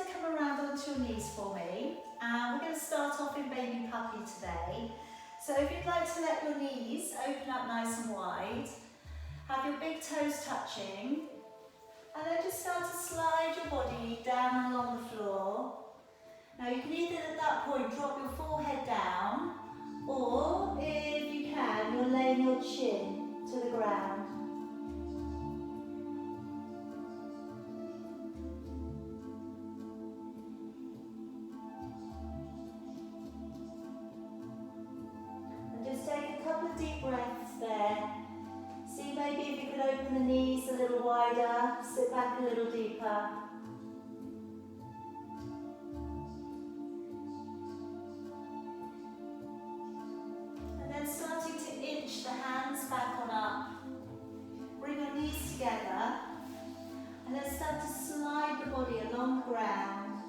to come around onto your knees for me. And we're going to start off in baby puppy today. So if you'd like to let your knees open up nice and wide, have your big toes touching, and then just start to slide your body down and along the floor. Now you can either at that point drop your forehead down, or if you can, you're laying your chin to the ground. And just take a couple of deep breaths there. See maybe if you could open the knees a little wider, sit back a little deeper. And then starting to inch the hands back on up. Bring your knees together. And then start to slide the body along the ground,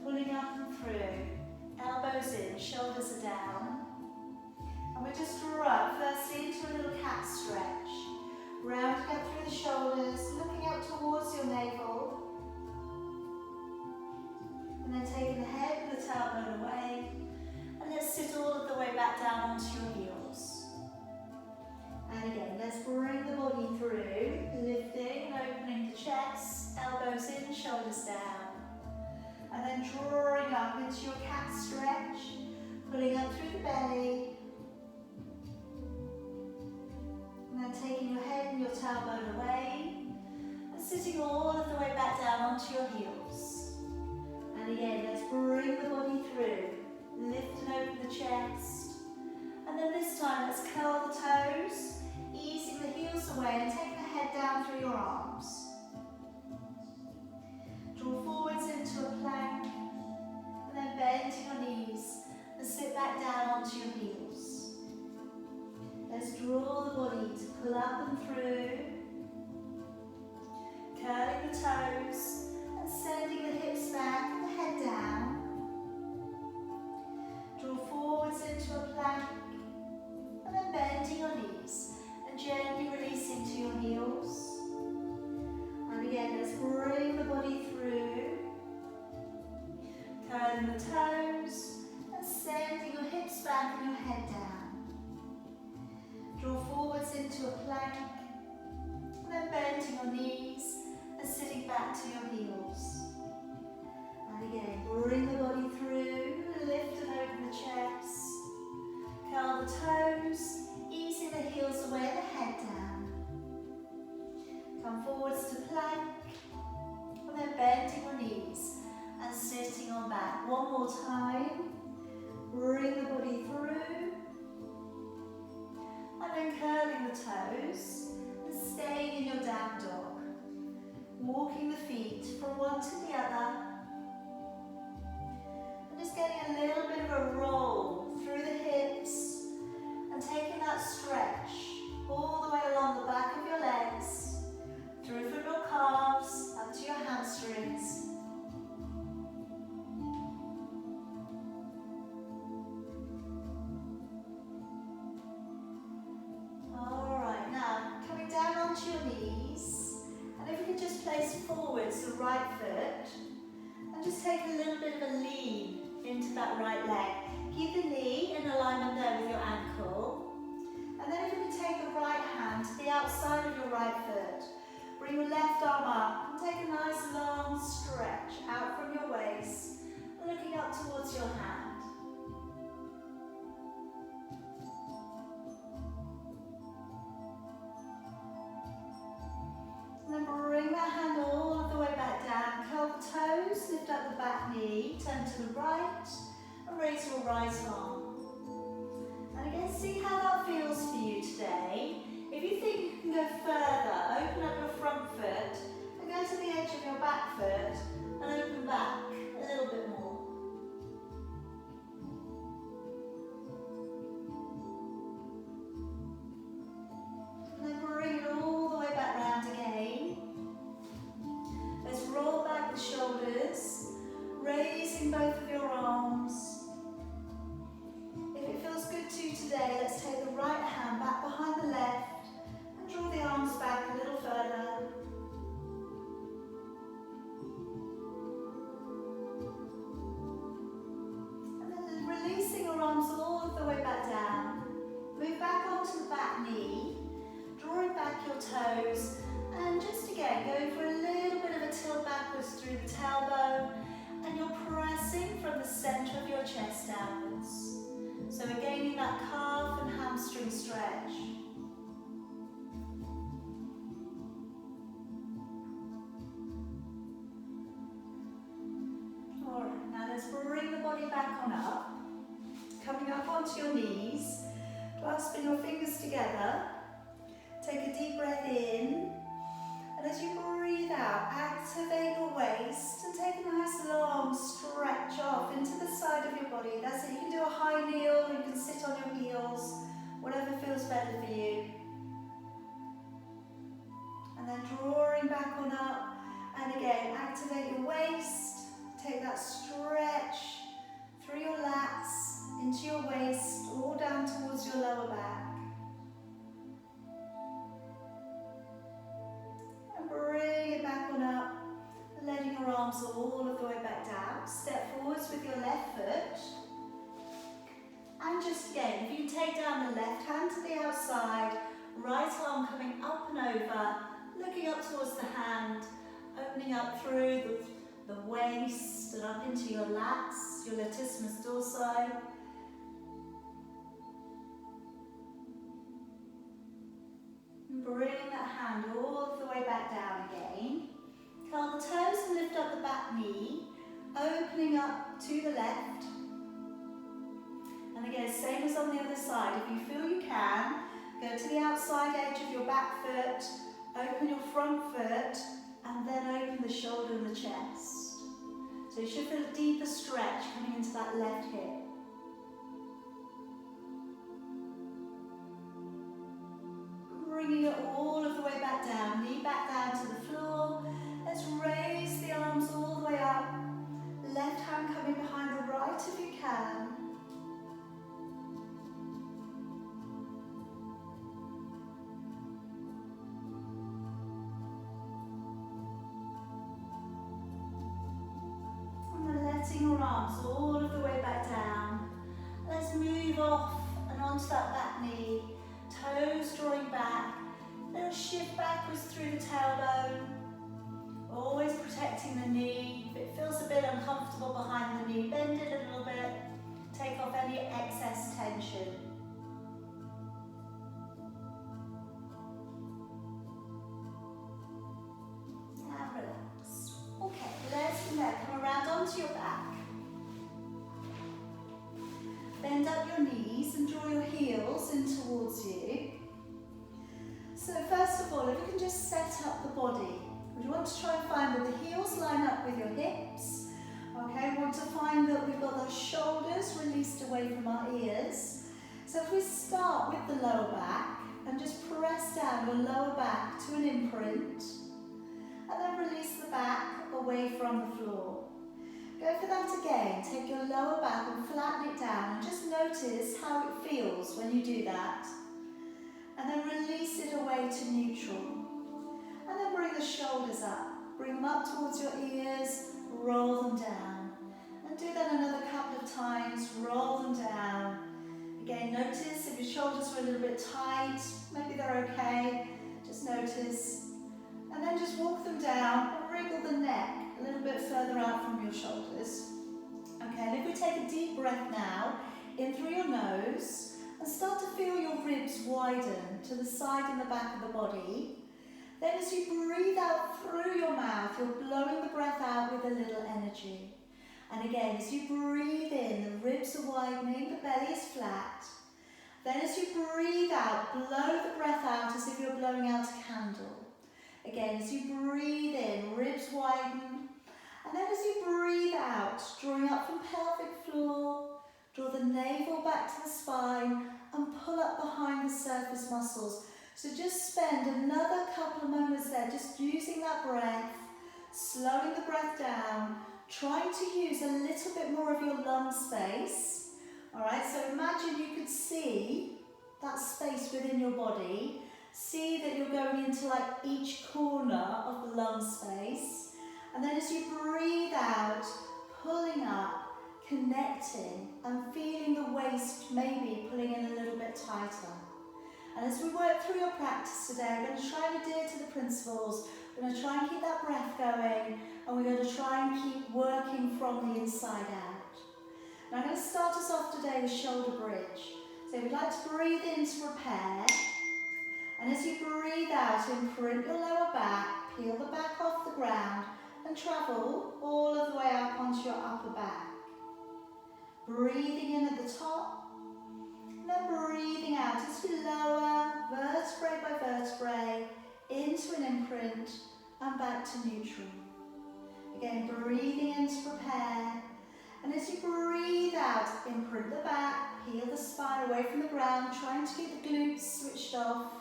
pulling up and through. Elbows in, shoulders are down. And we'll just draw up firstly into a little cat stretch. Rounding up through the shoulders, looking up towards your navel. And then taking the head and the tailbone away. And let's sit all of the way back down onto your heels. And again, let's bring the body through, lifting and opening the chest, elbows in, shoulders down. And then drawing up into your cat stretch, pulling up through the belly. And then taking your head and your tailbone away, and sitting all of the way back down onto your heels. And again, let's bring the body through, lift and open the chest. And then this time, let's curl the toes, easing the heels away and taking the head down through your arms. Draw forwards into a plank, and then bend your knees and sit back down onto your heels. Let's draw the body to pull up and through, curling the toes and sending the hips back and the head down. Draw forwards into a plank and then bending your knees and gently releasing to your heels. And again, let's bring the body through, curling the toes and sending your hips back and your head down. Draw forwards into a plank, and then bending your knees and sitting back to your heels. And again, bring the body through, lift and open the chest, curl the toes, easing the heels away and the head down. Come forwards to plank, and then bending your knees and sitting on back. One more time, bring the body through, and then curling the toes and staying in your down dog. Walking the feet from one to the other. And just getting a little bit of a roll through the hips and taking that stretch all the way along the back of your legs, through from your calves up to your hamstrings. Forwards the right foot, and just take a little bit of a lean into that right leg. Keep the knee in alignment there with your ankle, and then if you can take the right hand to the outside of your right foot, bring your left arm up and take a nice long stretch out from your waist, looking up towards your hand. And then bring that hand all of the way back down. Curl the toes, lift up the back knee, turn to the right, and raise your right arm. And again, see how that feels for you today. If you think you can go further, open up your front foot, and go to the edge of your back foot, and open back a little bit more. And then bring it all the way back round again. Let's roll back the shoulders, raising both of your arms. If it feels good to you today, let's take the right hand back behind the left through the tailbone, and you're pressing from the center of your chest downwards. So we're gaining that calf and hamstring stretch. Alright, now let's bring the body back on up. Coming up onto your knees, clasping your fingers together. Take a deep breath in. And as you breathe out, activate your waist and take a nice long stretch off into the side of your body. That's it. You can do a high kneel, you can sit on your heels, whatever feels better for you. And then drawing back on up. And again, activate your waist. Take that stretch through your lats, into your waist, all down towards your lower back. Bring it back on up, letting your arms all of the way back down. Step forwards with your left foot. And just again, if you take down the left hand to the outside, right arm coming up and over, looking up towards the hand, opening up through the waist and up into your lats, your latissimus dorsi. Bring that hand all the way back down again. Curl the toes and lift up the back knee, opening up to the left. And again, same as on the other side. If you feel you can, go to the outside edge of your back foot, open your front foot, and then open the shoulder and the chest. So you should feel a deeper stretch coming into that left hip. Bringing it all of the way back down, knee back down to the floor. Let's raise the arms all the way up. Left hand coming behind the right if you can. And then letting your arms all of the way back down. Let's move off and onto that back knee. Toes drawing back, little shift backwards through the tailbone, always protecting the knee. If it feels a bit uncomfortable behind the knee, bend it a little bit, take off any excess tension. And relax. Okay, legs from there, come around onto your back. Bend up your knees and draw your heels in towards you. So first of all, if you can just set up the body. We want to try and find that the heels line up with your hips. Okay, we want to find that we've got those shoulders released away from our ears. So if we start with the lower back and just press down your lower back to an imprint, and then release the back away from the floor. Go for that again. Take your lower back and flatten it down and just notice how it feels when you do that. And then release it away to neutral. And then bring the shoulders up. Bring them up towards your ears, roll them down. And do that another couple of times, roll them down. Again, notice if your shoulders are a little bit tight, maybe they're okay, just notice. And then just walk them down and wriggle the neck a little bit further out from your shoulders. Okay, and if we take a deep breath now, in through your nose, and start to feel your ribs widen to the side and the back of the body. Then as you breathe out through your mouth, you're blowing the breath out with a little energy. And again, as you breathe in, the ribs are widening, the belly is flat. Then as you breathe out, blow the breath out as if you're blowing out a candle. Again, as you breathe in, ribs widen. And then as you breathe out, drawing up from pelvic floor, draw the navel back to the spine and pull up behind the surface muscles. So just spend another couple of moments there, just using that breath, slowing the breath down, trying to use a little bit more of your lung space. All right, so imagine you could see that space within your body. See that you're going into like each corner of the lung space. And then as you breathe out, pulling up, connecting and feeling the waist maybe pulling in a little bit tighter. And as we work through your practice today, we're going to try and adhere to the principles. We're going to try and keep that breath going, and we're going to try and keep working from the inside out. Now I'm going to start us off today with shoulder bridge. So we'd like to breathe in to prepare, and as you breathe out, imprint your lower back, peel the back off the ground, and travel all of the way up onto your upper back. Breathing in at the top, and then breathing out as you lower vertebrae by vertebrae into an imprint and back to neutral. Again, breathing in to prepare, and as you breathe out, imprint the back, peel the spine away from the ground, trying to keep the glutes switched off.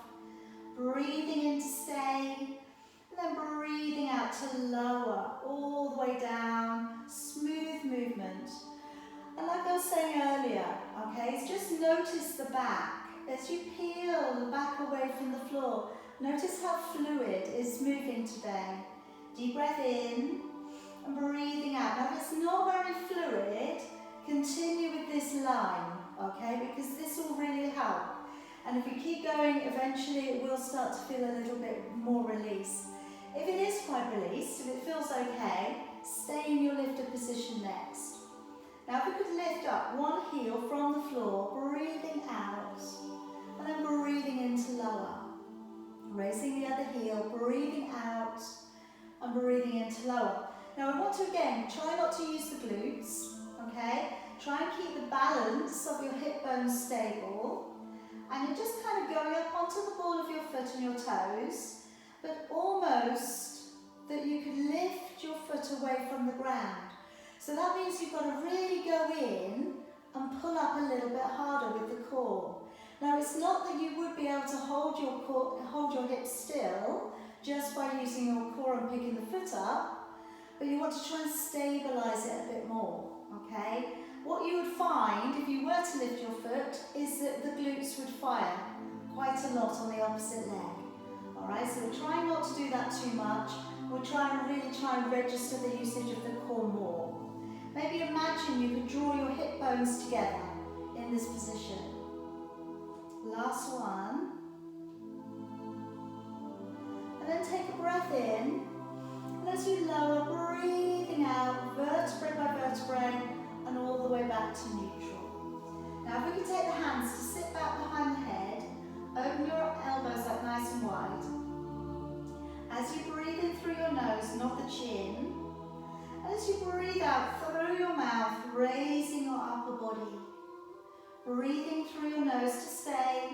Breathing in to stay, and then breathing out to lower all the way down, smooth movement. And like I was saying earlier, okay, just notice the back. As you peel the back away from the floor, notice how fluid is moving today. Deep breath in and breathing out. Now if it's not very fluid, continue with this line, okay, because this will really help. And if we keep going, eventually it will start to feel a little bit more release. If it is quite released, if it feels okay, stay in your lifted position next. Now if we could lift up one heel from the floor, breathing out, and then breathing into lower. Raising the other heel, breathing out, and breathing into lower. Now I want to again, try not to use the glutes, okay? Try and keep the balance of your hip bones stable. And you're just kind of going up onto the ball of your foot and your toes, but almost that you can lift your foot away from the ground. So that means you've got to really go in and pull up a little bit harder with the core. Now it's not that you would be able to hold your hips still just by using your core and picking the foot up, but you want to try and stabilise it a bit more, okay? What you would find if you were to lift your foot is that the glutes would fire quite a lot on the opposite leg. Alright, so we're trying not to do that too much. We'll really try and register the usage of the core more. Maybe imagine you could draw your hip bones together in this position. Last one. And then take a breath in. And as you lower, breathing out, vertebrae by vertebrae, and all the way back to neutral. Now if we can take the hands to sit back behind the head, open your elbows up nice and wide. As you breathe in through your nose, not the chin. And as you breathe out through your mouth, raising your upper body. Breathing through your nose to stay,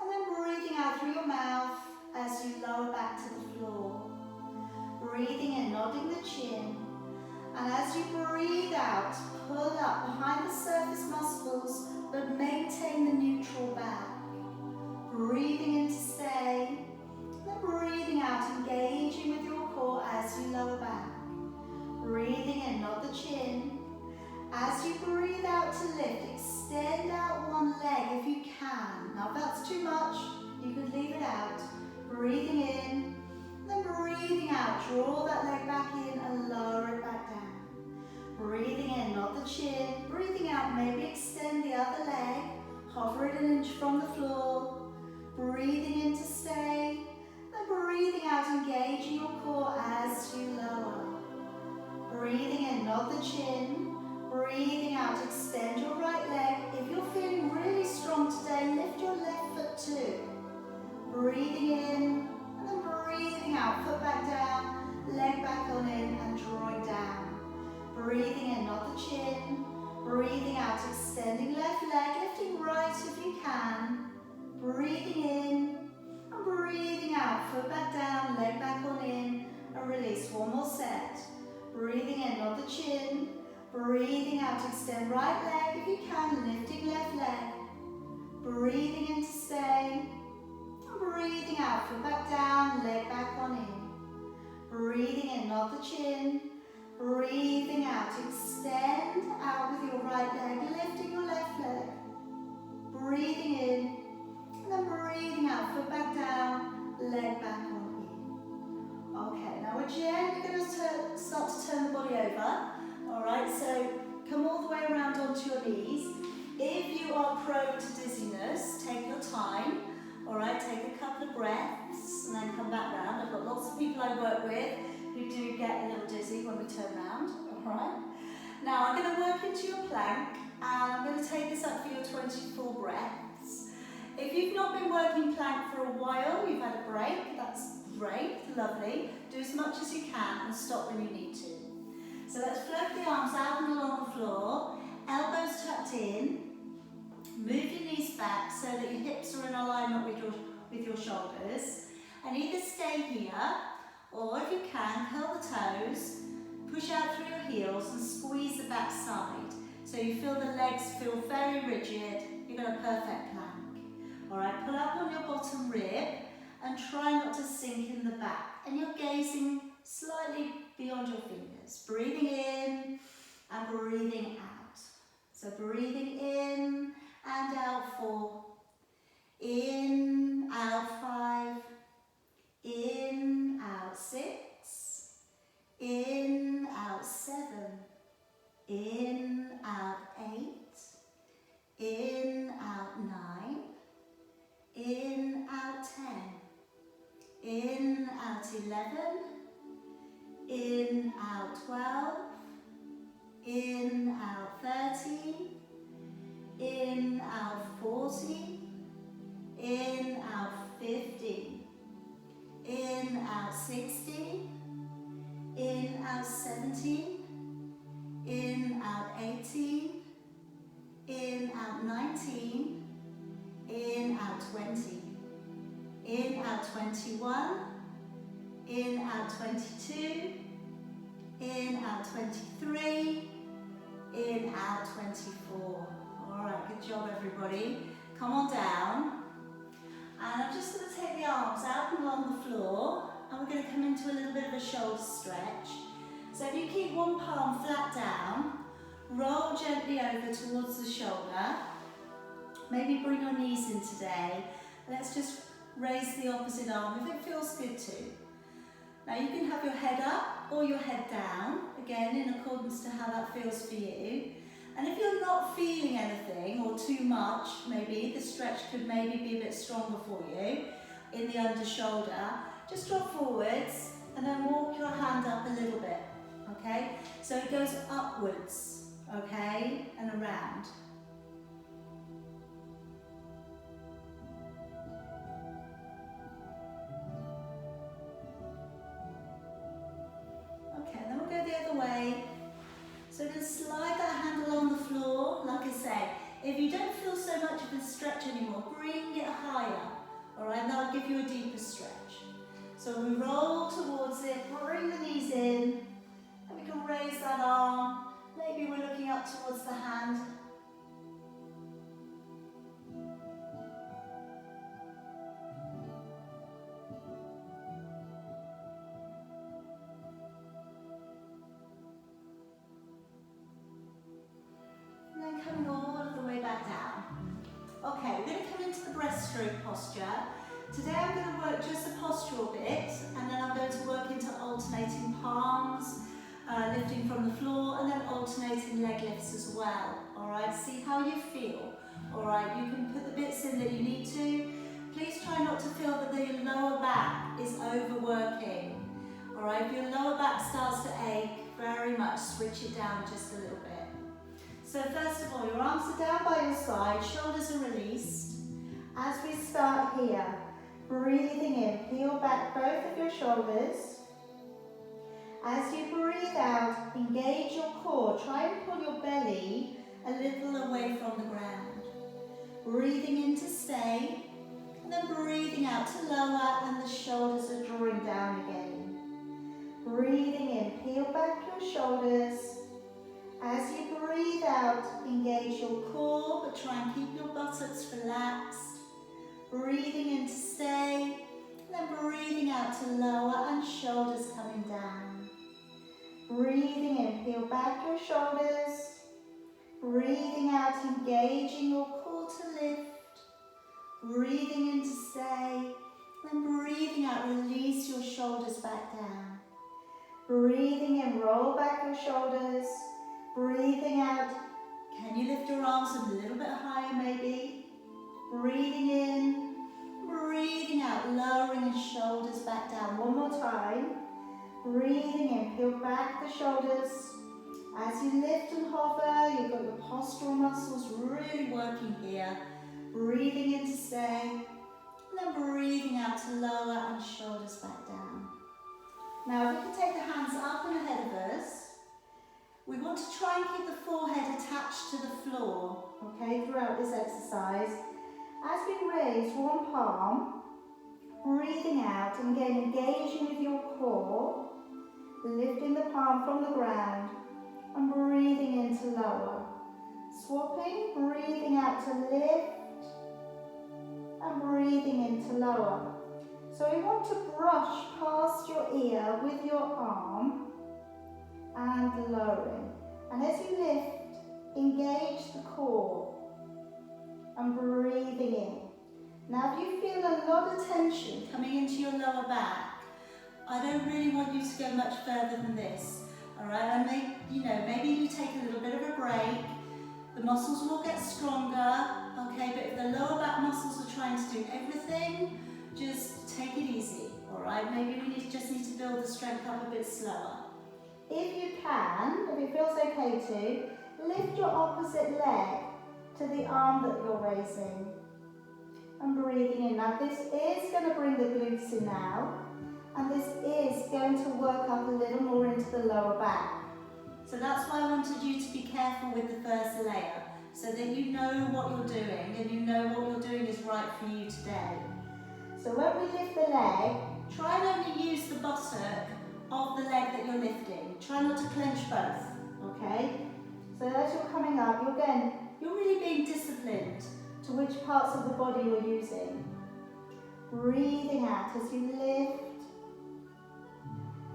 and then breathing out through your mouth as you lower back to the floor. Breathing in, nodding the chin. And as you breathe out, pull up behind the surface muscles, but maintain the neutral back. Breathing in to stay, then breathing out, engaging with your core as you lower back. Breathing in, nod the chin. As you breathe out to lift, extend out one leg if you can. Now if that's too much, you could leave it out. Breathing in, then breathing out, draw that leg back in and lower it back down. Breathing in, nod the chin. Breathing out, maybe extend the other leg. Hover it an inch from the floor. Breathing in to stay. Then breathing out, engaging your core as you lower. Breathing in, nod the chin. Breathing out, extend your right leg. If you're feeling really strong today, lift your left foot too. Breathing in, and then breathing out, foot back down, leg back on in and drawing down. Breathing in, nod the chin. Breathing out, extending left leg, lifting right if you can. Breathing in, and breathing out, foot back down, leg back on in, and release. One more set. Breathing in, nod the chin. Breathing out, extend right leg if you can, lifting left leg. Breathing in to stay. Breathing out, foot back down, leg back on in. Breathing in, nod the chin. Breathing out, extend out with your right leg, lifting your left leg. Breathing in, and then breathing out, foot back down, leg back on in. Okay, now we're gently going to start to turn the body over. Alright, so come all the way around onto your knees. If you are prone to dizziness, take your time. I work with who do get a little dizzy when we turn around, all right? Now I'm going to work into your plank, and I'm going to take this up for your 24 breaths. If you've not been working plank for a while, you've had a break, that's great, lovely. Do as much as you can and stop when you need to. So let's float the arms out and along the floor, elbows tucked in, move your knees back so that your hips are in alignment with your shoulders, and either stay here, or if you can, curl the toes, push out through your heels and squeeze the back side. So you feel the legs feel very rigid, you've got a perfect plank. Alright, pull up on your bottom rib and try not to sink in the back. And you're gazing slightly beyond your fingers. Breathing in and breathing out. So breathing in and out 4. In, out 5. In, out 6. In, out 7. In, out 8. In, out 9. In, out 10. In, out 11. In, out 12. In, out 13. In, out 14. In, out 15. In, out 16. In, out 17. In, out 18. In, out 19. In, out 20. In, out 21. In, out 22. In, out 23. In, out 24. Alright, good job everybody. Come on down. And I'm just going to take the arms out and along the floor, and we're going to come into a little bit of a shoulder stretch. So if you keep one palm flat down, roll gently over towards the shoulder. Maybe bring your knees in today. Let's just raise the opposite arm if it feels good to. Now you can have your head up or your head down, again in accordance to how that feels for you. And if you're not feeling anything or too much, maybe the stretch could maybe be a bit stronger for you in the under shoulder, just drop forwards and then walk your hand up a little bit, okay? So it goes upwards, okay, and around. Okay, then we'll go the other way. So we're going to slide that hand along the floor, like I say. If you don't feel so much of a stretch anymore, bring it higher, alright, and that'll give you a deeper stretch. So we roll towards it, bring the knees in, and we can raise that arm. Maybe we're looking up towards the hand. Coming all of the way back down. Okay, we're going to come into the breaststroke posture. Today I'm going to work just the postural bit, and then I'm going to work into alternating palms, lifting from the floor, and then alternating leg lifts as well. Alright, see how you feel. Alright, you can put the bits in that you need to. Please try not to feel that the lower back is overworking. Alright, if your lower back starts to ache, very much switch it down just a little bit. So first of all, your arms are down by your side, shoulders are released. As we start here, breathing in, peel back both of your shoulders. As you breathe out, engage your core. Try and pull your belly a little away from the ground. Breathing in to stay, and then breathing out to lower, and the shoulders are drawing down again. Breathing in, peel back your shoulders. As you breathe out, engage your core, but try and keep your buttocks relaxed. Breathing in to stay, and then breathing out to lower, and shoulders coming down. Breathing in, peel back your shoulders. Breathing out, engaging your core to lift. Breathing in to stay, and then breathing out, release your shoulders back down. Breathing in, roll back your shoulders. Breathing out, can you lift your arms a little bit higher maybe? Breathing in, breathing out, lowering the shoulders back down. One more time. Breathing in, peel back the shoulders. As you lift and hover, you've got your postural muscles really working here. Breathing in to stay, and then breathing out to lower and shoulders back down. Now, if we can take the hands up and ahead of us, we want to try and keep the forehead attached to the floor, okay, throughout this exercise. As we raise one palm, breathing out and again engaging with your core, lifting the palm from the ground and breathing in to lower. Swapping, breathing out to lift and breathing in to lower. So we want to brush past your ear with your arm and lowering. And as you lift, engage the core and breathing in. Now if you feel a lot of tension coming into your lower back, I don't really want you to go much further than this. Alright, and maybe you take a little bit of a break. The muscles will get stronger, okay, but if the lower back muscles are trying to do everything, just take it easy, alright? Maybe we just need to build the strength up a bit slower. If you can, if it feels okay to, lift your opposite leg to the arm that you're raising and breathing in. Now this is going to bring the glutes in now, and this is going to work up a little more into the lower back. So that's why I wanted you to be careful with the first layer, so that you know what you're doing and you know what you're doing is right for you today. So when we lift the leg, try and only use the buttock of the leg that you're lifting. Try not to clench both, okay? So as you're coming up, you're really being disciplined to which parts of the body you're using. Breathing out as you lift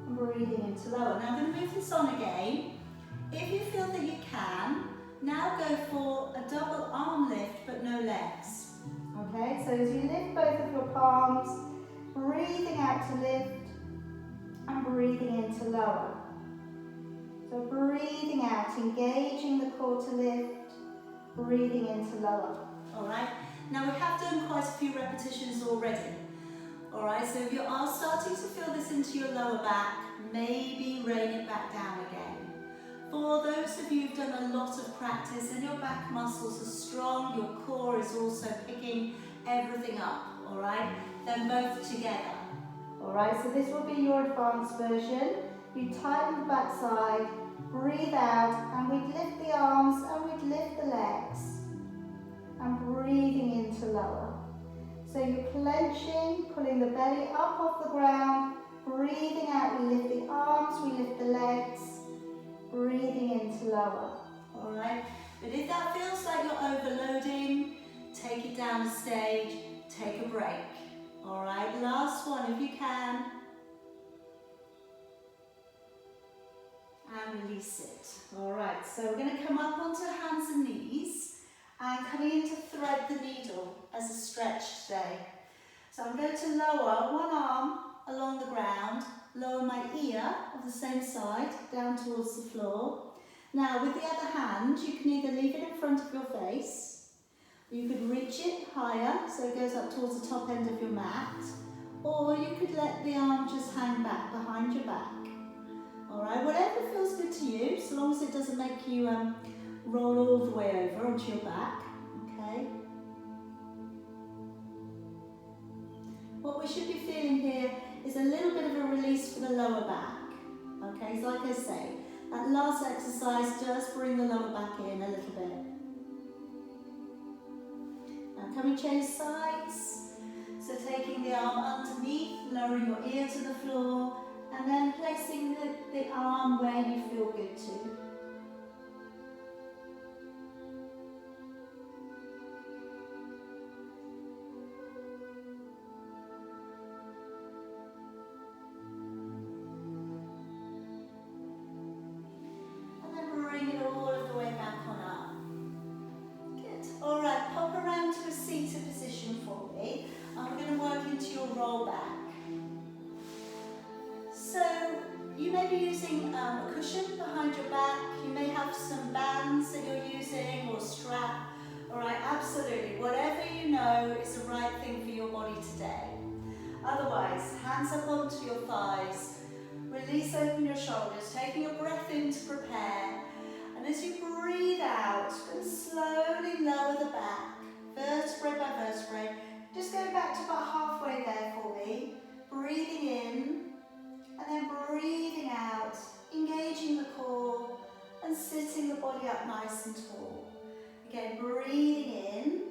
and breathing into lower. Now I'm going to move this on again. If you feel that you can, now go for a double arm lift but no legs. Okay, so as you lift both of your palms, breathing out to lift and breathing in to lower. So breathing out, engaging the core to lift, breathing in to lower. Alright, now we have done quite a few repetitions already. Alright, so if you are starting to feel this into your lower back, maybe rein it back down again. For those of you who've done a lot of practice and your back muscles are strong, your core is also picking everything up, alright? Then both together. Alright, so this will be your advanced version. You tighten the back side, breathe out, and we'd lift the arms and we'd lift the legs. And breathing into lower. So you're clenching, pulling the belly up off the ground, breathing out, we lift the arms, we lift the legs, breathing into lower. Alright, but if that feels like you're overloading, take it down a stage, take a break. Alright, last one if you can. And release it. Alright, so we're going to come up onto hands and knees and coming in to thread the needle as a stretch today. So I'm going to lower one arm along the ground, lower my ear of the same side down towards the floor. Now with the other hand, you can either leave it in front of your face, or you could reach it higher so it goes up towards the top end of your mat, or you could let the arm just hang back behind your back. Alright, whatever feels good to you, so long as it doesn't make you roll all the way over onto your back, okay? What we should be feeling here is a little bit of a release for the lower back, okay? So like I say, that last exercise does bring the lower back in a little bit. Now can we change sides? So taking the arm underneath, lowering your ear to the floor, and then placing the arm where you feel good to. And then bring it all of the way back on up. Good. All right, pop around to a seated position for me. And we're going to work into your roll back. So you may be using a cushion behind your back, you may have some bands that you're using or a strap. All right, absolutely. Whatever you know is the right thing for your body today. Otherwise, hands up onto your thighs. Release, open your shoulders, taking your breath in to prepare. And as you breathe out, slowly lower the back, vertebrae by vertebrae. Just go back to about halfway there for me. Breathing in, and then breathing out, engaging the core and sitting the body up nice and tall. Again, breathing in,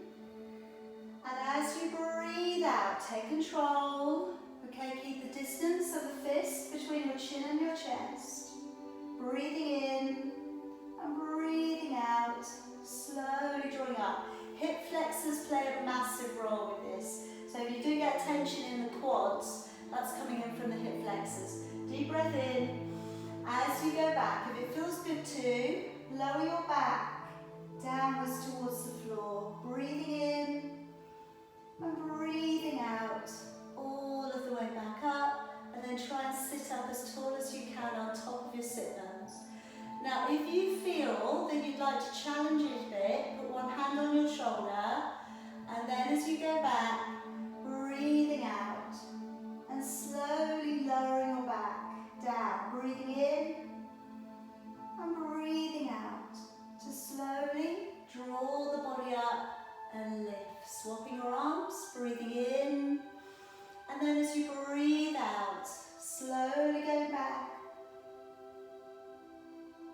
and as you breathe out, take control. Okay, keep the distance of the fist between your chin and your chest. Breathing in and breathing out, slowly drawing up. Hip flexors play a massive role with this. So if you do get tension in the quads, that's coming in from the hip flexors. Deep breath in. As you go back, if it feels good too, lower your back downwards towards the floor. Breathing in and breathing out, all of the way back up, and then try and sit up as tall as you can on top of your sit bones. Now, if you feel that you'd like to challenge it a bit, put one hand on your shoulder, and then as you go back, breathing out, and slowly lowering your back down, breathing in, and breathing out, to slowly draw the body up and lift. Swapping your arms, breathing in, and then as you breathe out, slowly going back,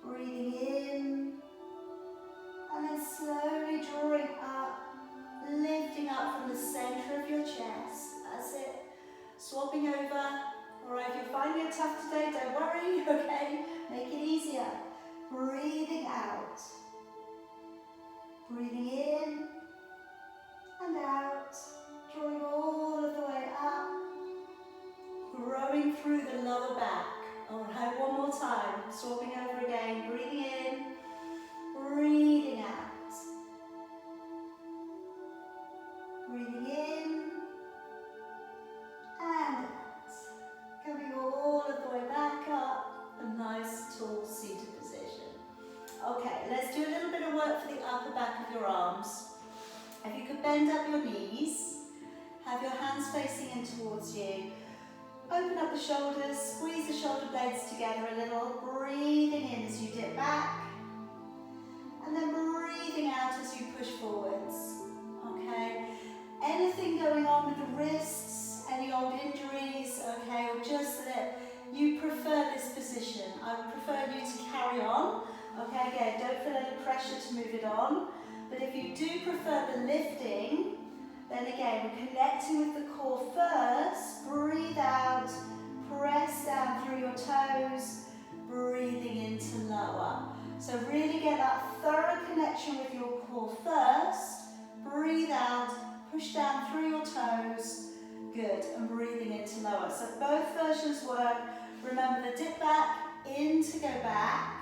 breathing in, and then slowly drawing up, lifting up from the center of your chest. That's it. Swapping over. All right, if you're finding it tough today, don't worry, okay? Make it easier. Breathing out. Breathing in and out. Drawing all of the way up. Growing through the lower back. All right, one more time. Swapping over again. Breathing in. Breathing out. Breathing in. And out. Coming all of the way back up. A nice, tall, seated position. Okay, let's do a little bit of work for the upper back of your arms. If you could bend up your knees, have your hands facing in towards you. Open up the shoulders, squeeze the shoulder blades together a little, breathing in as you dip back, and then breathing out as you push forwards. Okay? Anything going on with the wrists, any old injuries, okay, or just that you prefer this position, I would prefer you to carry on. Okay, again, don't feel any pressure to move it on. But if you do prefer the lifting, then again, we're connecting with the core first. Breathe out, press down through your toes, breathing into lower. So really get that thorough connection with your core first. Breathe out, push down through your toes. Good, and breathing into lower. So both versions work. Remember the dip back, in to go back,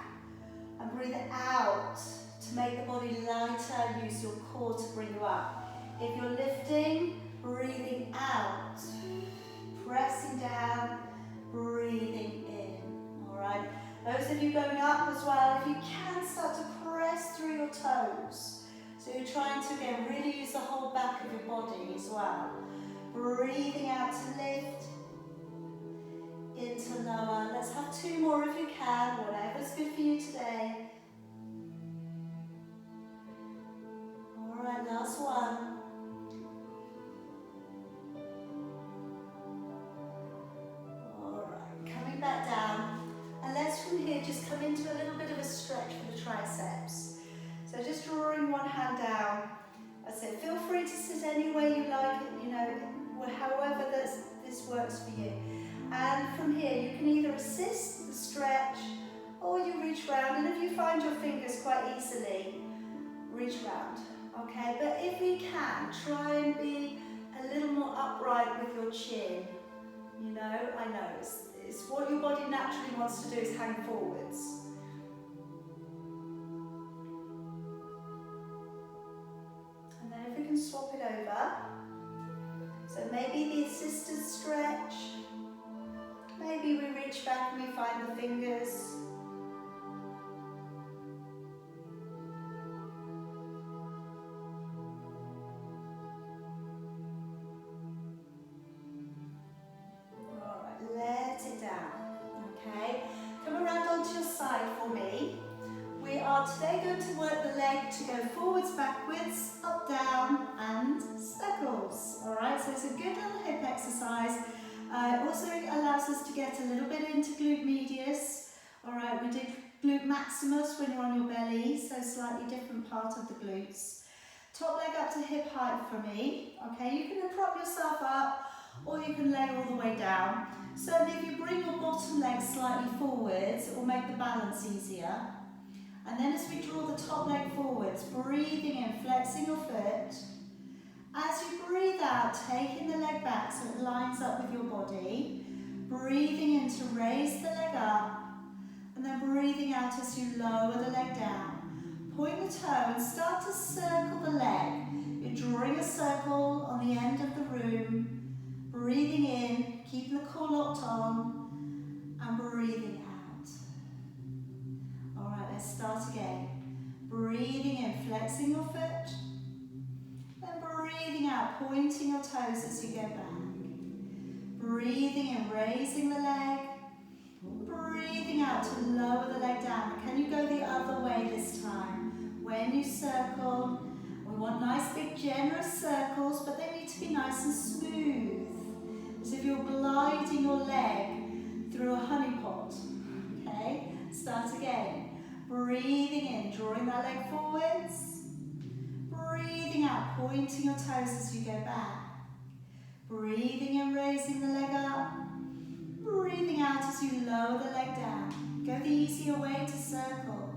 and breathe out to make the body lighter, use your core to bring you up. If you're lifting, breathing out, pressing down, breathing in, all right? Those of you going up as well, if you can, start to press through your toes. So you're trying to, again, really use the whole back of your body as well. Breathing out to lift, into lower. Let's have two more if you can, whatever's good for you today. All right, last one. All right, coming back down. And let's from here just come into a little bit of a stretch for the triceps. So just drawing one hand down. I said, feel free to sit any way you like, you know, however this works for you. And from here, you can either assist the stretch or you reach round. And if you find your fingers quite easily, reach round. Okay, but if you can, try and be a little more upright with your chin. You know, I know, it's what your body naturally wants to do is hang forwards. And then if we can swap it over. So maybe the assisted stretch. Maybe we reach back and we find the fingers. your side for me. We are today going to work the leg to go forwards, backwards, up, down, and circles. All right, so it's a good little hip exercise. It also allows us to get a little bit into glute medius. All right, we did glute maximus when you're on your belly, so slightly different part of the glutes. Top leg up to hip height for me. Okay, you can prop yourself up, or you can lay all the way down. Certainly if you bring your bottom leg slightly forwards, it will make the balance easier. And then as we draw the top leg forwards, breathing in, flexing your foot. As you breathe out, taking the leg back so it lines up with your body. Breathing in to raise the leg up, and then breathing out as you lower the leg down. Point the toe and start to circle the leg. You're drawing a circle on the end of the room. Breathing in, keeping the core locked on, and breathing out. All right, let's start again. Breathing in, flexing your foot. Then breathing out, pointing your toes as you go back. Breathing in, raising the leg. Breathing out to lower the leg down. Can you go the other way this time? When you circle, we want nice big generous circles, but they need to be nice and smooth. As if you're gliding your leg through a honey pot. Okay, start again. Breathing in, drawing that leg forwards. Breathing out, pointing your toes as you go back. Breathing in, raising the leg up. Breathing out as you lower the leg down. Go the easier way to circle.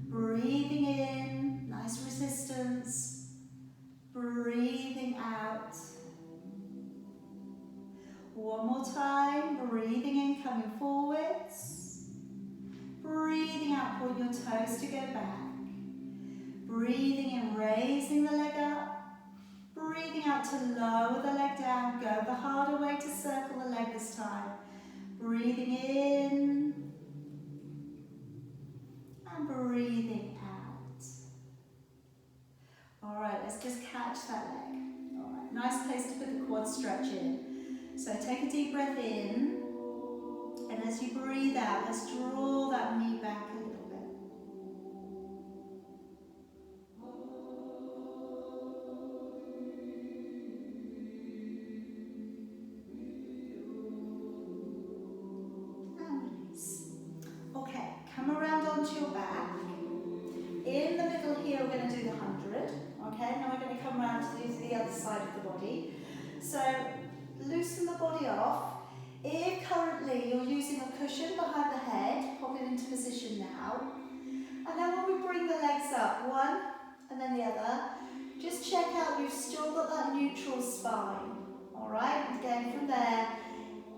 Breathing in, nice resistance. Breathing out. One more time, breathing in, coming forwards. Breathing out, point your toes to go back. Breathing in, raising the leg up. Breathing out to lower the leg down. Go the harder way to circle the leg this time. Breathing in and breathing out. All right, let's just catch that leg. All right, nice place to put the quad stretch in. So take a deep breath in, and as you breathe out, let's draw that knee back a little bit. And release. Okay, come around onto your back. In the middle here, we're going to do the 100. Okay, now we're going to come around to the other side of the body. So loosen the body off. If currently you're using a cushion behind the head, pop it into position now. And then when we bring the legs up, one and then the other, just check out you've still got that neutral spine. All right, and again from there,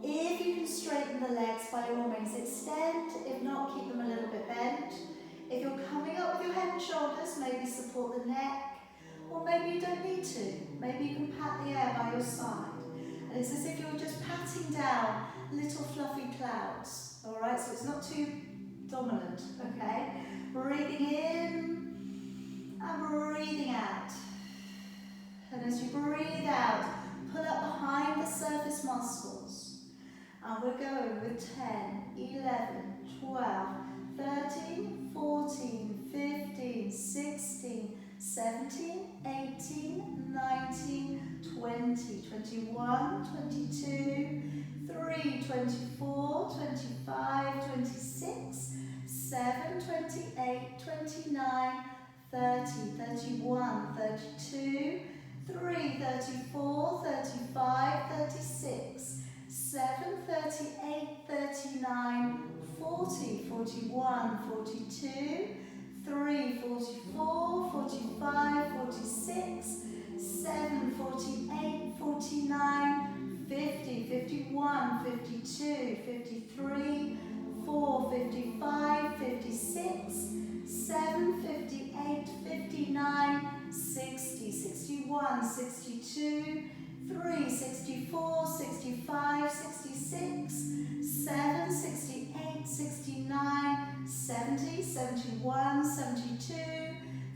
if you can straighten the legs, by all means extend. If not, keep them a little bit bent. If you're coming up with your head and shoulders, maybe support the neck, or maybe you don't need to. Maybe you can pat the air by your side. And it's as if you're just patting down little fluffy clouds. All right, so it's not too dominant, okay? Breathing in and breathing out. And as you breathe out, pull up behind the surface muscles. And we're going with 10, 11, 12, 13, 14, 15, 16, 17, 18, 19, 20, 21, 22, 3, 24, 25, 26, 7, 28, 29, 30, 31, 32, 3, 34, 35, 36, 7, 38, 39, 40, 41, 42, 3, 44, 45, 46, 7, 48, 49, 50, 51, 52, 53, 4, 55, 56, 7, 58, 59, 60, 61, 62, 3, 64, 65, 66, 7, 68, 69, 70, 71, 72,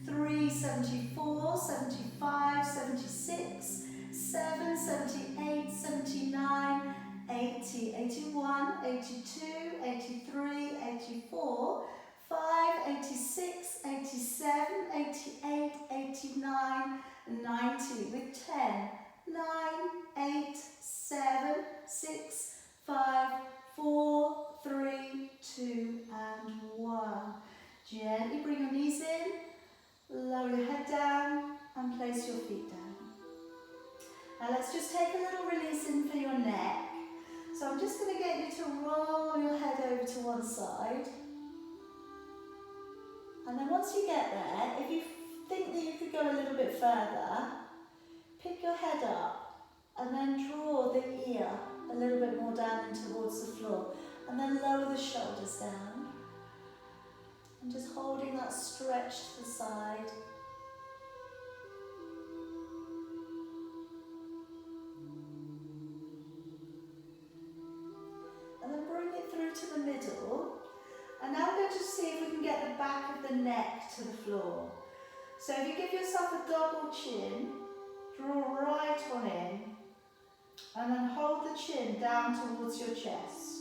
3, 74, 75, 76, 7, 78, 79, 80, 81, 82, 83, 84, 5, 86, 87, 88, 89, 90 with 10, 9, 8, 7, 6, 5, 4, 3, 2 and 1. Gently bring your knees in, lower your head down and place your feet down. Now let's just take a little release in for your neck. So I'm just going to get you to roll your head over to one side. And then once you get there, if you think that you could go a little bit further, pick your head up and then draw the ear a little bit more down in towards the floor. And then lower the shoulders down. And just holding that stretch to the side. And then bring it through to the middle. And now we're going to see if we can get the back of the neck to the floor. So if you give yourself a double chin, draw right on in, and then hold the chin down towards your chest.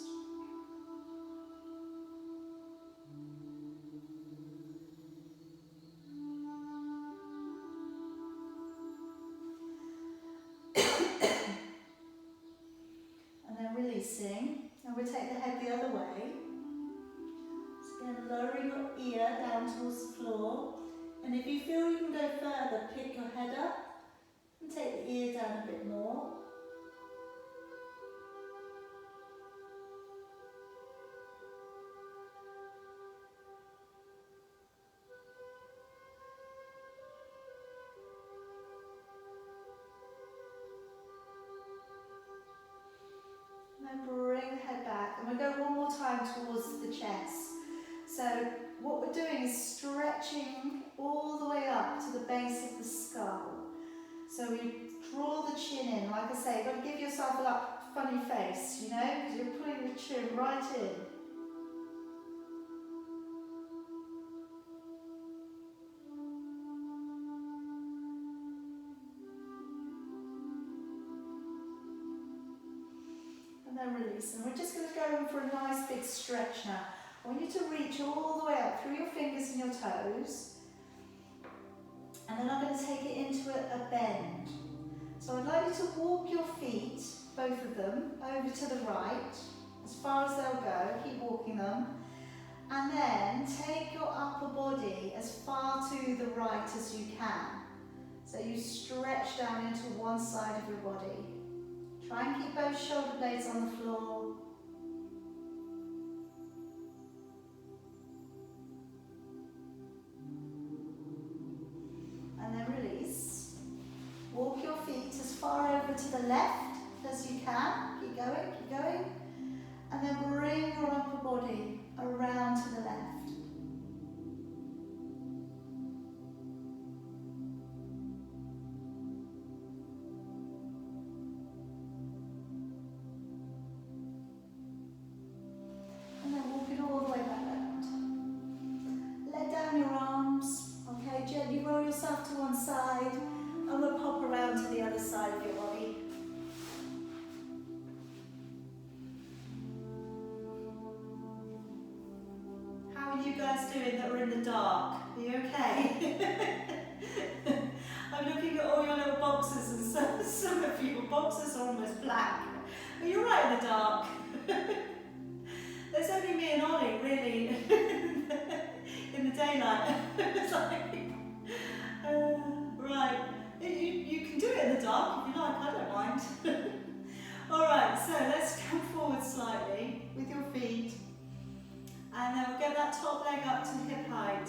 And then releasing, and we'll take the head the other way. So again, lowering your ear down towards the floor. And if you feel you can go further, pick your head up and take the ear down a bit more. And then bring the head back. And we'll go one more time towards the chest. So what we're doing is stretching all the way up to the base of the skull. So we draw the chin in. Like I say, you've got to give yourself that funny face, you know, because you're putting the chin right in. And then release. And we're just going to go in for a nice big stretch now. I want you to reach all the way up through your fingers and your toes. And then I'm going to take it into a bend. So I'd like you to walk your feet, both of them, over to the right, as far as they'll go. Keep walking them. And then take your upper body as far to the right as you can. So you stretch down into one side of your body. Try and keep both shoulder blades on the floor. And then release. Walk your feet as far over to the left as you can. Keep going, keep going. And then bring your upper body around to the left. And then walk it all the way back around. Let down your arms. Okay, gently roll yourself to one side. And we'll pop around to the other side of your body. How are you guys doing that are in the dark? Are you okay? I'm looking at all your little boxes and some of your boxes are almost black. But you're right in the dark. There's only me and Ollie really in the daylight. It's like, right. You can do it in the dark if you like, I don't mind. Alright, so let's come forward slightly with your feet. And then we'll get that top leg up to hip height.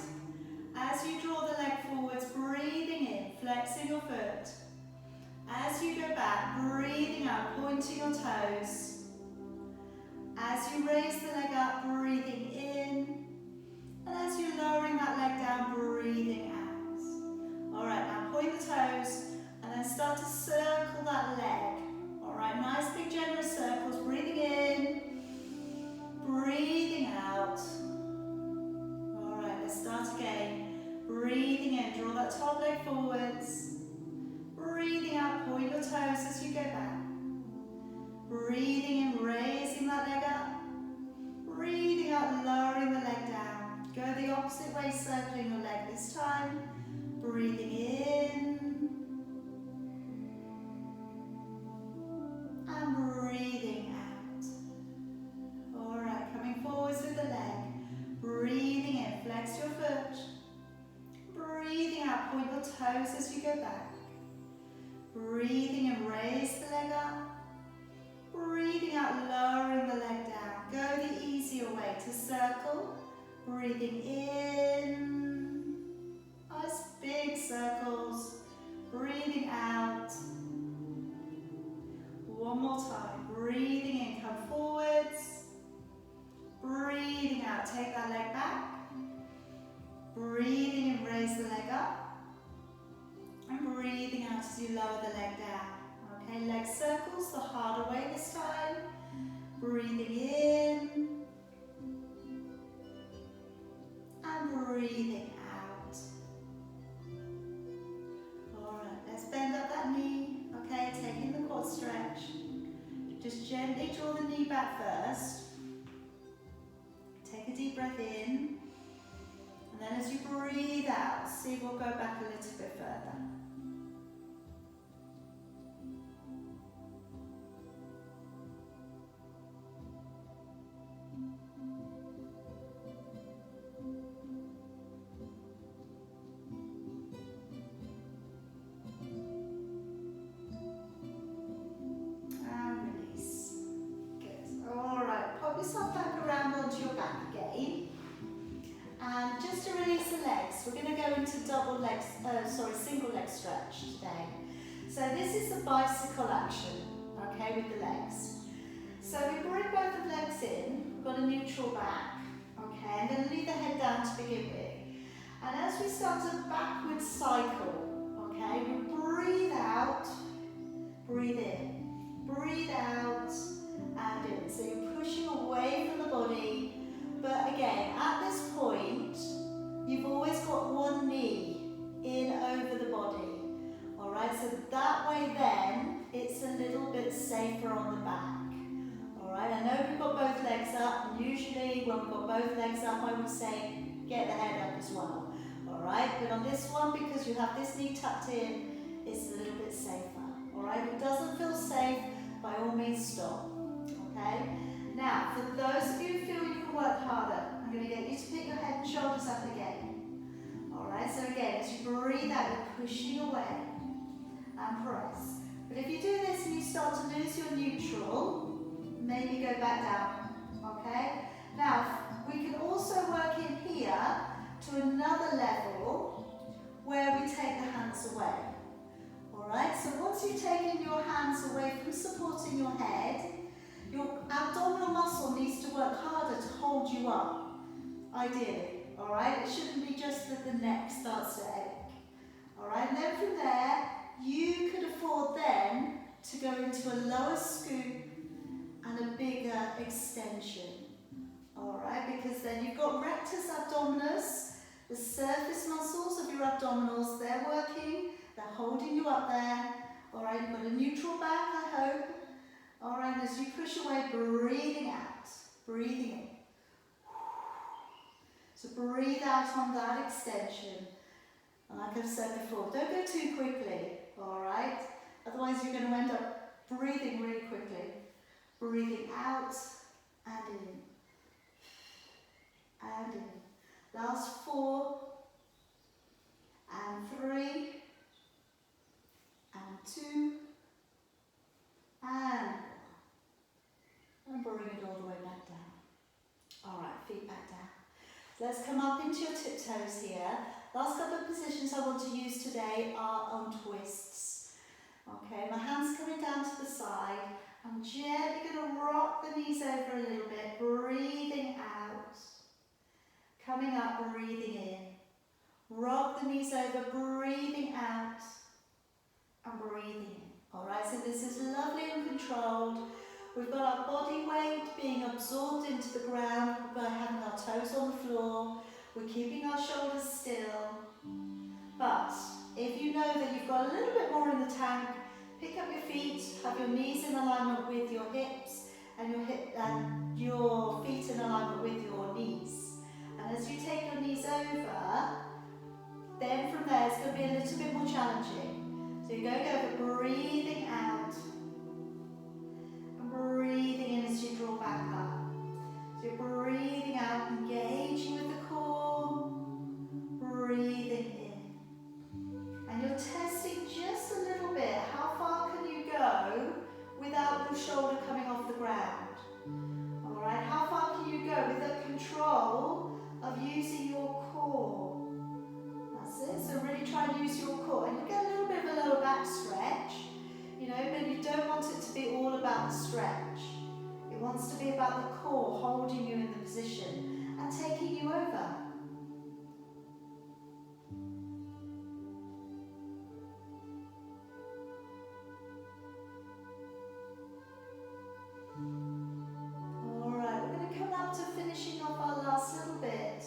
As you draw the leg forwards, breathing in, flexing your foot. As you go back, breathing out, pointing your toes. As you raise the leg up, breathing in. And as you're lowering that leg down, breathing out. Alright, now point the toes and then start to circle that leg. Alright, nice big generous circles, breathing in, breathing out. Alright, let's start again. Breathing in, draw that top leg forwards. Breathing out, point your toes as you go back. Breathing in, raising that leg up. Breathing out, lowering Go the opposite way, circling your leg this time. Breathing in. And breathing out. Alright, coming forwards with the leg. Breathing in, flex your foot. Breathing out, point your toes as you go back. Breathing in, raise the leg up. Breathing out, lowering the leg down. Go the easier way to circle. Breathing in. Nice big circles. Breathing out. One more time. Breathing in, come forwards. Breathing out, take that leg back. Breathing in, raise the leg up. And breathing out as you lower the leg down. Okay, leg circles the harder way this time. Breathing in. And breathing out. Alright, let's bend up that knee. Okay, taking the quad stretch. Just gently draw the knee back first. Take a deep breath in. And then as you breathe out, see we'll go back a little bit further. Single leg stretch today. So this is the bicycle action, okay, with the legs. So we bring both of the legs in, we've got a neutral back, okay, and then leave the head down to begin with. And as we start a backward cycle, okay, we breathe out, breathe in, breathe out, and in. So you're pushing away from the body, but again, at this point, you've always got one knee in over the body. Alright, so that way then, it's a little bit safer on the back. Alright, I know we've got both legs up, and usually when we've got both legs up, I would say, get the head up as well. Alright, but on this one, because you have this knee tucked in, it's a little bit safer. Alright, if it doesn't feel safe, by all means stop. Okay, now, for those of you who feel you can work harder, I'm going to get you to pick your head and shoulders up again. Alright, so again, as you breathe out, you're pushing away and press. But if you do this and you start to lose your neutral, maybe go back down, okay? Now, we can also work in here to another level where we take the hands away. Alright, so once you've taken your hands away from supporting your head, your abdominal muscle needs to work harder to hold you up, ideally. Alright, it shouldn't be just that the neck starts to ache. Alright, and then from there, you could afford then to go into a lower scoop and a bigger extension. Alright, because then you've got rectus abdominis, the surface muscles of your abdominals, they're working, they're holding you up there. Alright, you've got a neutral back, I hope. Alright, as you push away, breathing out, breathing in. So breathe out on that extension. And like I've said before, don't go too quickly, alright? Otherwise you're going to end up breathing really quickly. Breathing out and in. And in. Last 4 and 3 and 2 and 1. And bring it all the way back down. Alright, feet back down. Let's come up into your tiptoes here. Last couple of positions I want to use today are on twists. Okay, my hands coming down to the side. I'm gently going to rock the knees over a little bit, breathing out. Coming up, breathing in. Rock the knees over, breathing out. And breathing in. Alright, so this is lovely and controlled. We've got our body weight being absorbed into the ground by having our toes on the floor. We're keeping our shoulders still. But if you know that you've got a little bit more in the tank, pick up your feet, have your knees in alignment with your hips and your feet in alignment with your knees. And as you take your knees over, then from there it's going to be a little bit more challenging. So you're going over, breathing out. And breathing in as you draw back up. So you're breathing out, engaging with the core. Breathing in. And you're testing just a little bit. How far can you go without your shoulder coming off the ground? Alright, how far can you go with the control of using your core? That's it, so really try and use your core. And you get a little bit of a lower back stretch, you know, but you don't want it to be all about the stretch. It wants to be about the core holding you in the position and taking you over. Alright, we're going to come up to finishing off our last little bit.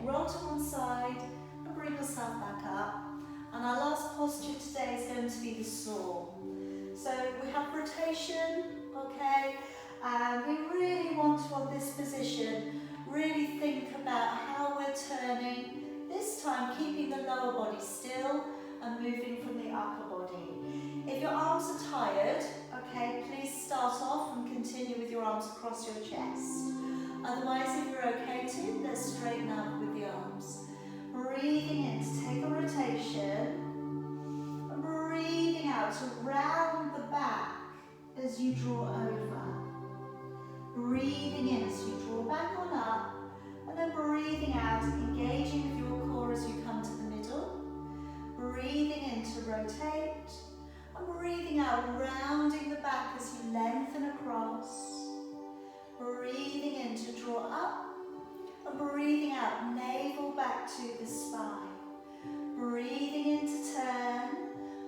Roll to one side and bring yourself back up. And our last posture today is going to be the saw. So we have rotation, okay? And we really want to, on this position, really think about how we're turning, this time keeping the lower body still and moving from the upper body. If your arms are tired, okay, please start off and continue with your arms across your chest. Otherwise, if you're okay to, let's straighten up with the arms. Breathing in to take a rotation. And breathing out to round the back as you draw over. Breathing in as you draw back on up. And then breathing out, engaging with your core as you come to the middle. Breathing in to rotate. And breathing out, rounding the back as you lengthen across. Breathing in to draw up, and breathing out, navel back to the spine. Breathing in to turn,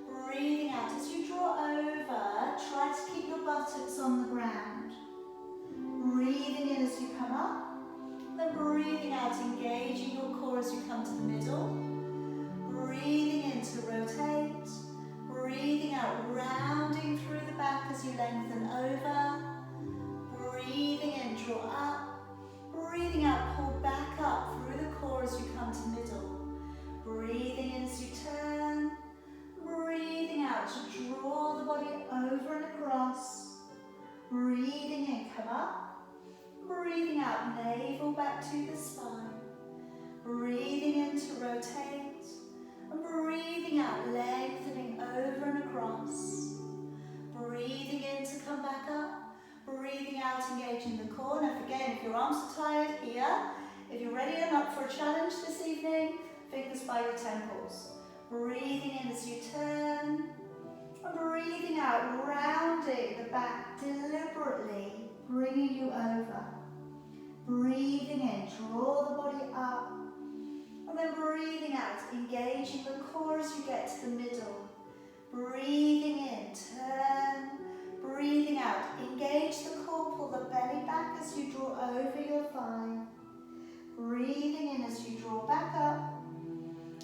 breathing out. As you draw over, try to keep your buttocks on the ground. Breathing in as you come up, then breathing out, engaging your core as you come to the middle. Breathing in to rotate, breathing out, rounding through the back as you lengthen over. Breathing in, draw up. Breathing out, pull back up through the core as you come to middle. Breathing in as you turn. Breathing out to draw the body over and across. Breathing in, come up. Breathing out, navel back to the spine. Breathing in to rotate. And breathing out, lengthening over and across. Breathing in to come back up. Breathing out, engaging the core. Now again, if your arms are tired, here. If you're ready and up for a challenge this evening, fingers by your temples. Breathing in as you turn. And breathing out, rounding the back deliberately, bringing you over. Breathing in, draw the body up. And then breathing out, engaging the core as you get to the middle. Breathing in, turn. Breathing out, engage the core, pull the belly back as you draw over your thigh. Breathing in as you draw back up.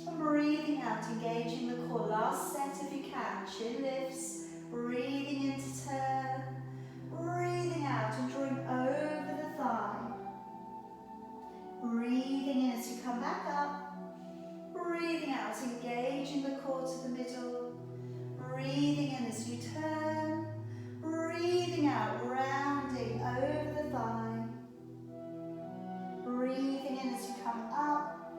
And breathing out, engaging the core. Last set if you can, chin lifts. Breathing in to turn. Breathing out and drawing over the thigh. Breathing in as you come back up. Breathing out, engaging the core to the middle. Breathing in as you turn. Breathing out, rounding over the thigh. Breathing in as you come up.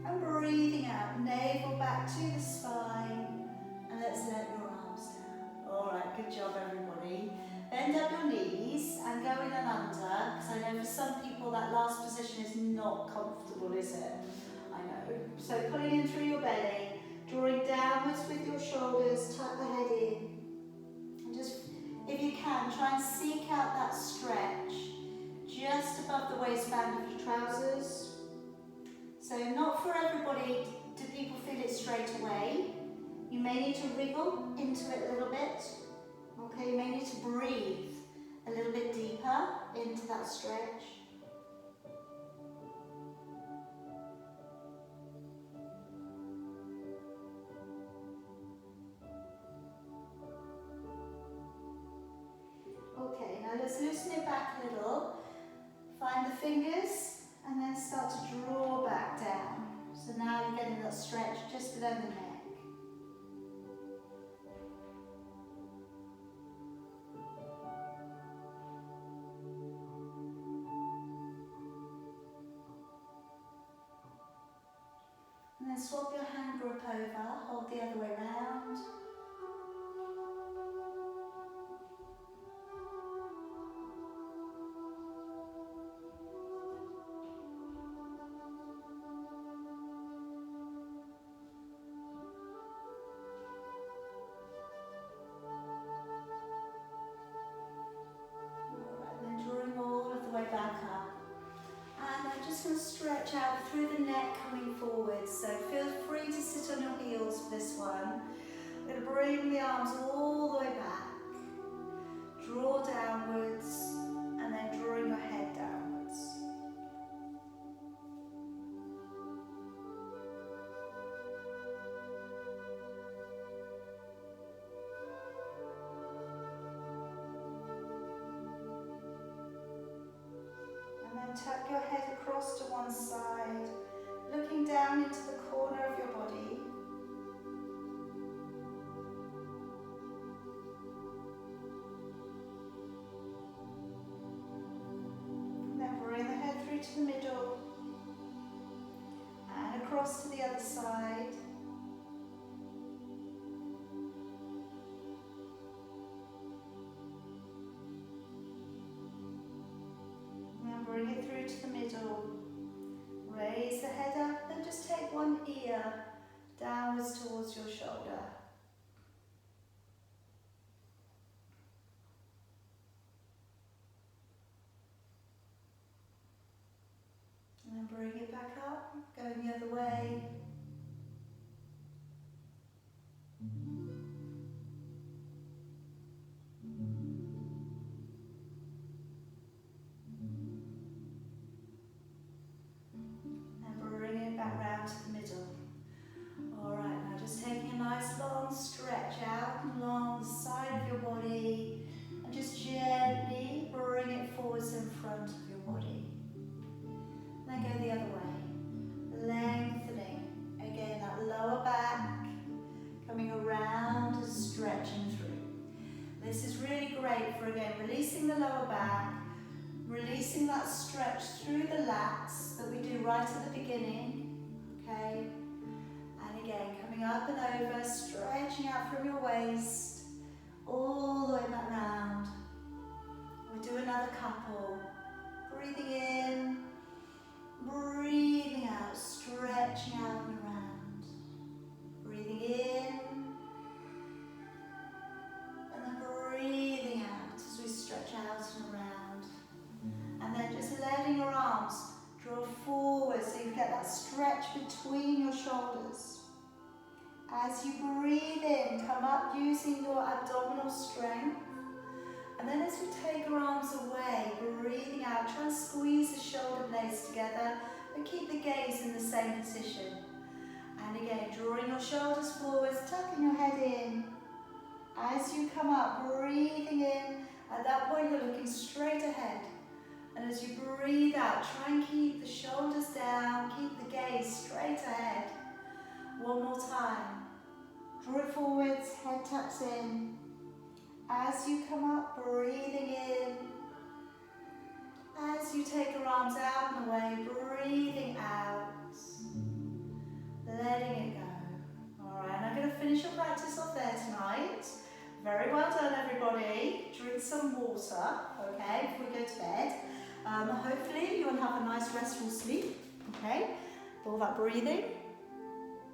And breathing out, navel back to the spine. And let's let your arms down. Alright, good job everybody. Bend up your knees and go in and under, because I know for some people that last position is not comfortable, is it? I know. So pulling in through your belly, drawing downwards with your shoulders, tuck the head in. And just, if you can, try and seek out that stretch just above the waistband of your trousers. So not for everybody do people feel it straight away. You may need to wriggle into it a little bit. Okay, you may need to breathe a little bit deeper into that stretch. fingers and then start to draw back down. So now you're getting that stretch just below the neck. And then swap your hand grip over, hold the other way round. Stretch out through the neck coming forward, so feel free to sit on your heels for this one. We're going to bring the arms all the way back, draw downwards, and then drawing your head downwards. Tuck your head across to one side, looking down into the corner of your body. And then bring the head through to the middle and across to the other side. Bring it through to the middle. Raise the head up and just take one ear downwards towards your shoulder. And then bring it back up, going the other way. Round to the middle. Alright, now just taking a nice long stretch out along the side of your body and just gently bring it forwards in front of your body. Then go the other way, lengthening. Again, that lower back coming around and stretching through. This is really great for, again, releasing the lower back, releasing that stretch through the lats that we do right at the beginning. Okay, and again, coming up and over, stretching out from your waist, all the way back round. We'll do another couple. Breathing in, breathing out, stretching out and around. Breathing in, and then breathing out as we stretch out and around. And then just letting your arms draw forward so you get that stretch between your shoulders. As you breathe in, come up using your abdominal strength. And then as we take our arms away, breathing out, try and squeeze the shoulder blades together, but keep the gaze in the same position. And again, drawing your shoulders forwards, tucking your head in. As you come up, breathing in, at that point you're looking straight ahead. And as you breathe out, try and keep the shoulders down, keep the gaze straight ahead. One more time. Draw it forwards, head tucks in. As you come up, breathing in. As you take your arms out and away, breathing out. Letting it go. Alright, I'm going to finish your practice off there tonight. Very well done, everybody. Drink some water, okay, before we go to bed. Hopefully you'll have a nice restful sleep, okay? All that breathing.